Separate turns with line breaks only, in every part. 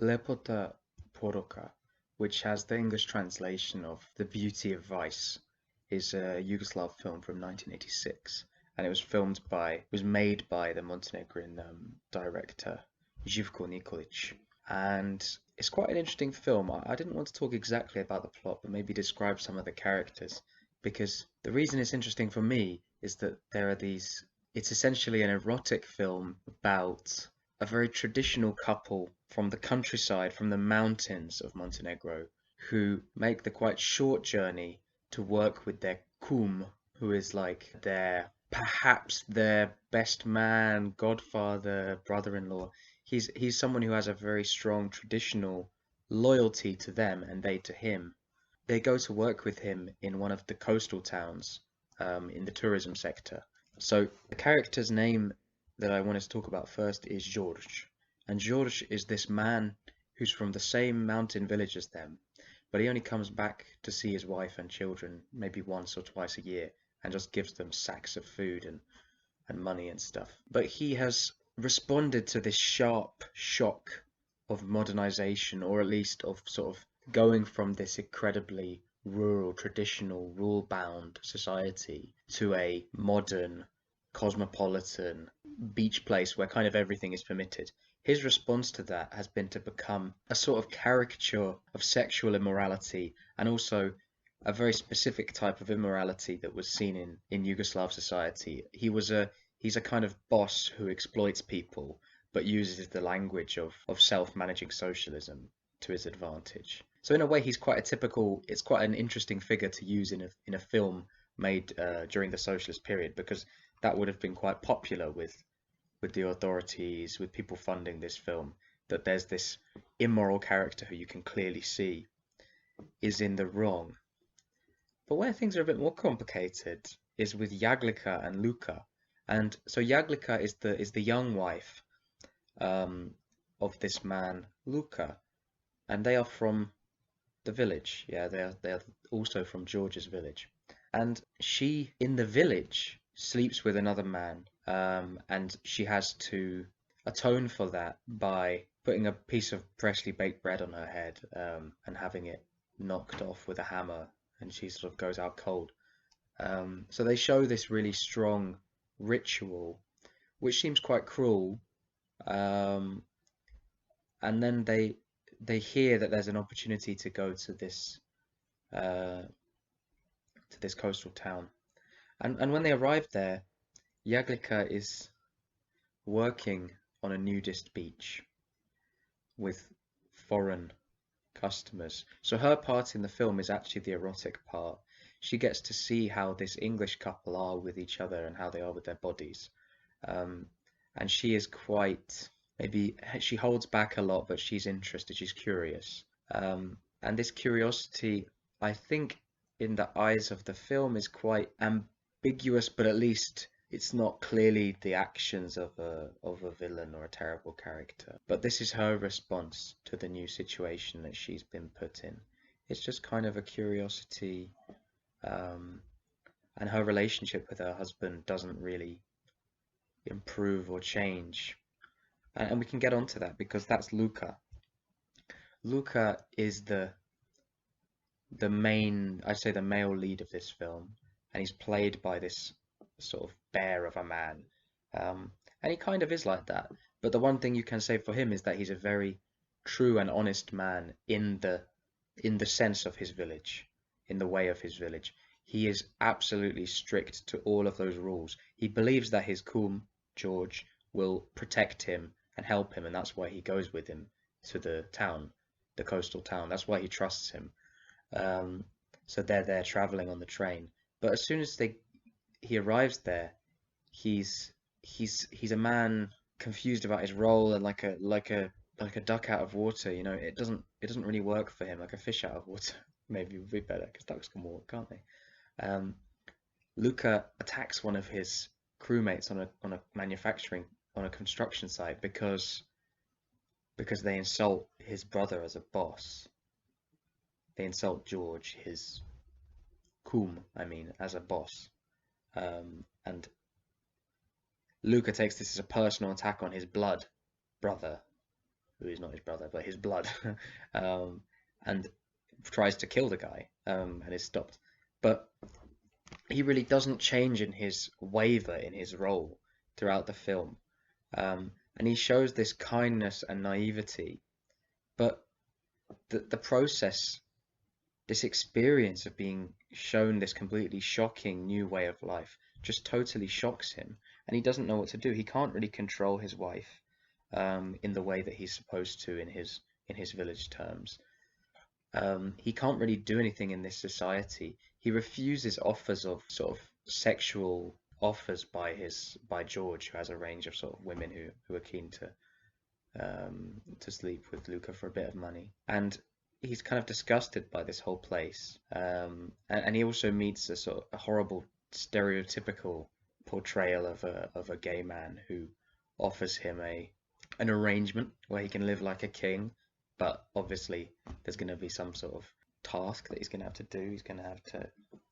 Lepota Poroka, which has the English translation of The Beauty of Vice, is a Yugoslav film from 1986, and it was made by the Montenegrin director Živko Nikolic, and it's quite an interesting film. I didn't want to talk exactly about the plot, but maybe describe some of the characters, because the reason it's interesting for me is that there are these. It's essentially an erotic film about a very traditional couple from the countryside, from the mountains of Montenegro, who make the quite short journey to work with their kum, who is like perhaps their best man, godfather, brother-in-law. He's someone who has a very strong traditional loyalty to them and they to him. They go to work with him in one of the coastal towns, in the tourism sector. So the character's name that I wanted to talk about first is George. And George is this man who's from the same mountain village as them, but he only comes back to see his wife and children maybe once or twice a year and just gives them sacks of food and money and stuff. But he has responded to this sharp shock of modernization, or at least of sort of going from this incredibly rural, traditional, rule-bound society to a modern, cosmopolitan beach place where kind of everything is permitted. His response to that has been to become a sort of caricature of sexual immorality and also a very specific type of immorality that was seen in Yugoslav society. He's a kind of boss who exploits people but uses the language of self-managing socialism to his advantage. So in a way, it's quite an interesting figure to use in a film made during the socialist period, because that would have been quite popular with the authorities, with people funding this film, that there's this immoral character who you can clearly see is in the wrong. But where things are a bit more complicated is with Jaglica and Luka. And so Jaglica is the young wife of this man Luka, and they are from the village. Yeah, they are also from George's village. And she, in the village, sleeps with another man, and she has to atone for that by putting a piece of freshly baked bread on her head, and having it knocked off with a hammer, and she sort of goes out cold. So they show this really strong ritual, which seems quite cruel, um, and then they hear that there's an opportunity to go uh, to this coastal town. And when they arrive there, Jaglica is working on a nudist beach with foreign customers. So her part in the film is actually the erotic part. She gets to see how this English couple are with each other and how they are with their bodies. Um, and she is quite, maybe she holds back a lot, but she's interested, she's curious. And this curiosity, I think, in the eyes of the film, is quite ambiguous, but at least it's not clearly the actions of a villain or a terrible character. But this is her response to the new situation that she's been put in. It's just kind of a curiosity, um, and her relationship with her husband doesn't really improve or change. And we can get onto that because that's Luca. Luca is the main, I'd say the male lead of this film, and he's played by this sort of bear of a man. And he kind of is like that. But the one thing you can say for him is that he's a very true and honest man in the sense of his village, in the way of his village. He is absolutely strict to all of those rules. He believes that his kum, George, will protect him and help him, and that's why he goes with him to the town, the coastal town. That's why he trusts him. Um, so they're there traveling on the train. But as soon as he arrives there, he's a man confused about his role and like a duck out of water. You know, it doesn't really work for him. Like a fish out of water maybe would be better because ducks can walk, can't they? Um, Luca attacks one of his crewmates on a manufacturing on a construction site because they insult his brother as a boss. They insult George, his kum, I mean, as a boss. And Luca takes this as a personal attack on his blood brother, who is not his brother, but his blood, and tries to kill the guy, and is stopped. But he really doesn't change in his waver in his role throughout the film. And he shows this kindness and naivety, but the process, this experience of being shown this completely shocking new way of life, just totally shocks him, and he doesn't know what to do. He can't really control his wife in the way that he's supposed to in his village terms. He can't really do anything in this society. He refuses offers of sort of sexual offers by George, who has a range of sort of women who are keen to sleep with Luca for a bit of money, and he's kind of disgusted by this whole place. And he also meets a sort of a horrible stereotypical portrayal of a gay man who offers him an arrangement where he can live like a king, but obviously there's going to be some sort of task that he's going to have to do. He's going to have to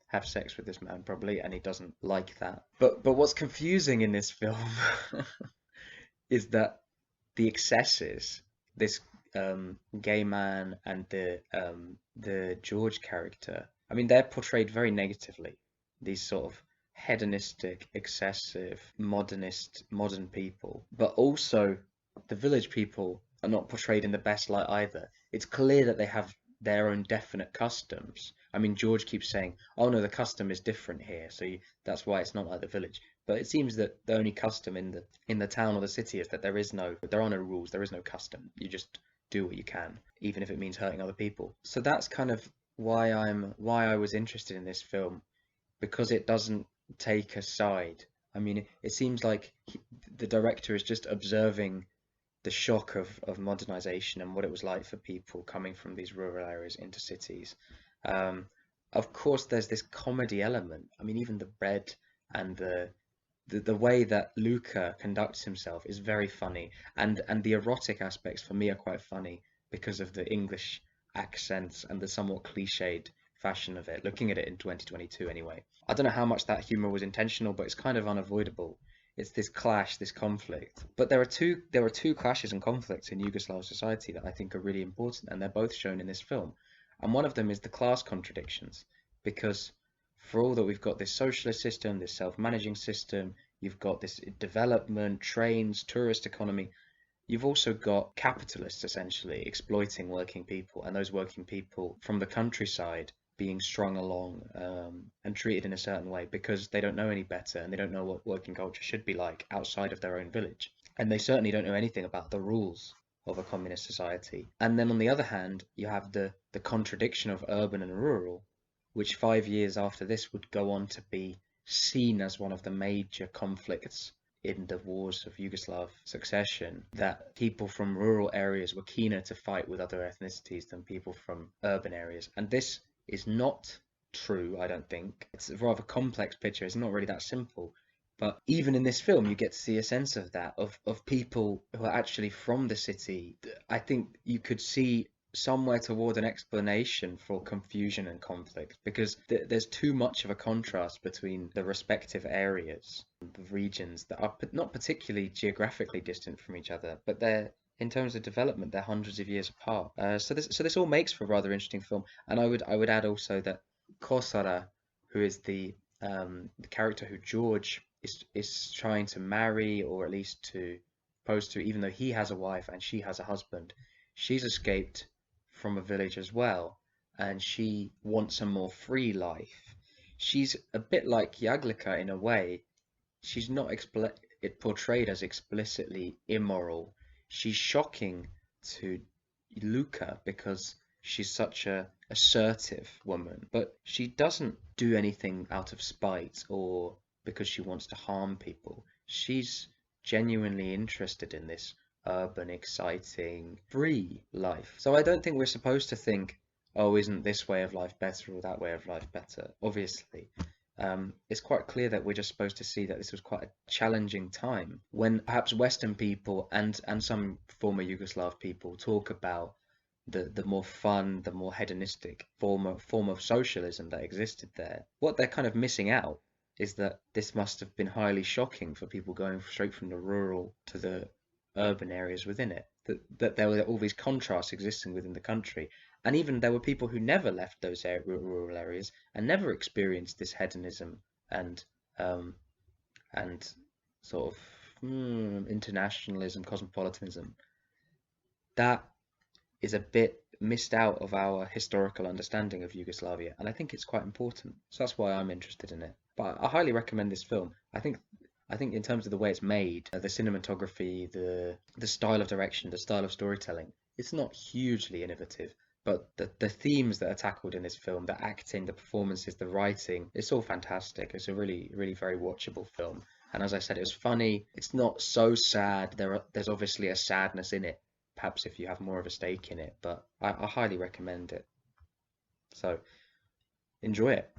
have sex with this man probably, and he doesn't like that. But what's confusing in this film is that the excesses, this gay man and the George character, I mean, they're portrayed very negatively. These sort of hedonistic, excessive, modern people, but also the village people are not portrayed in the best light either. It's clear that they have their own definite customs. I mean, George keeps saying, "Oh no, the custom is different here, so that's why it's not like the village." But it seems that the only custom in the town or the city is that there are no rules, there is no custom. You just do what you can, even if it means hurting other people. So that's kind of why I was interested in this film, because it doesn't take a side. I mean, it seems like the director is just observing the shock of modernization and what it was like for people coming from these rural areas into cities. Of course, there's this comedy element. I mean, even the bread and the way that Luca conducts himself is very funny, and the erotic aspects for me are quite funny because of the English accents and the somewhat cliched fashion of it. Looking at it in 2022, anyway, I don't know how much that humor was intentional, but it's kind of unavoidable. It's this clash, this conflict. But there are two clashes and conflicts in Yugoslav society that I think are really important, and they're both shown in this film. And one of them is the class contradictions, because for all that we've got this socialist system, this self-managing system, you've got this development, trains, tourist economy, you've also got capitalists essentially exploiting working people, and those working people from the countryside being strung along and treated in a certain way because they don't know any better, and they don't know what working culture should be like outside of their own village. And they certainly don't know anything about the rules of a communist society. And then on the other hand, you have the contradiction of urban and rural, which 5 years after this would go on to be seen as one of the major conflicts in the wars of Yugoslav succession, that people from rural areas were keener to fight with other ethnicities than people from urban areas. And this is not true, I don't think. It's a rather complex picture. It's not really that simple. But even in this film, you get to see a sense of that, of people who are actually from the city. I think you could see somewhere toward an explanation for confusion and conflict, because there's too much of a contrast between the respective areas, the regions that are not particularly geographically distant from each other, but they're, in terms of development, they're hundreds of years apart. So this all makes for a rather interesting film. And I would add also that Kosara, who is the character who George is trying to marry, or at least to propose to, even though he has a wife and she has a husband, she's escaped from a village as well, and she wants a more free life. She's a bit like Yaglica in a way. She's not portrayed as explicitly immoral. She's shocking to Luca because she's such a assertive woman, but she doesn't do anything out of spite or because she wants to harm people. She's genuinely interested in this urban, exciting, free life. So I don't think we're supposed to think, oh, isn't this way of life better or that way of life better? Obviously. It's quite clear that we're just supposed to see that this was quite a challenging time when perhaps Western people and some former Yugoslav people talk about the more fun, the more hedonistic form of socialism that existed there. What they're kind of missing out is that this must have been highly shocking for people going straight from the rural to the urban areas within it. that there were all these contrasts existing within the country, and even there were people who never left those rural areas and never experienced this hedonism and um, and sort of internationalism, cosmopolitanism. That is a bit missed out of our historical understanding of Yugoslavia, and I think it's quite important. So that's why I'm interested in it. But I highly recommend this film. I think in terms of the way it's made, the cinematography, the style of direction, the style of storytelling, it's not hugely innovative. But the themes that are tackled in this film, the acting, the performances, the writing, it's all fantastic. It's a really, really very watchable film. And as I said, it was funny. It's not so sad. There's obviously a sadness in it, perhaps if you have more of a stake in it, but I highly recommend it. So enjoy it.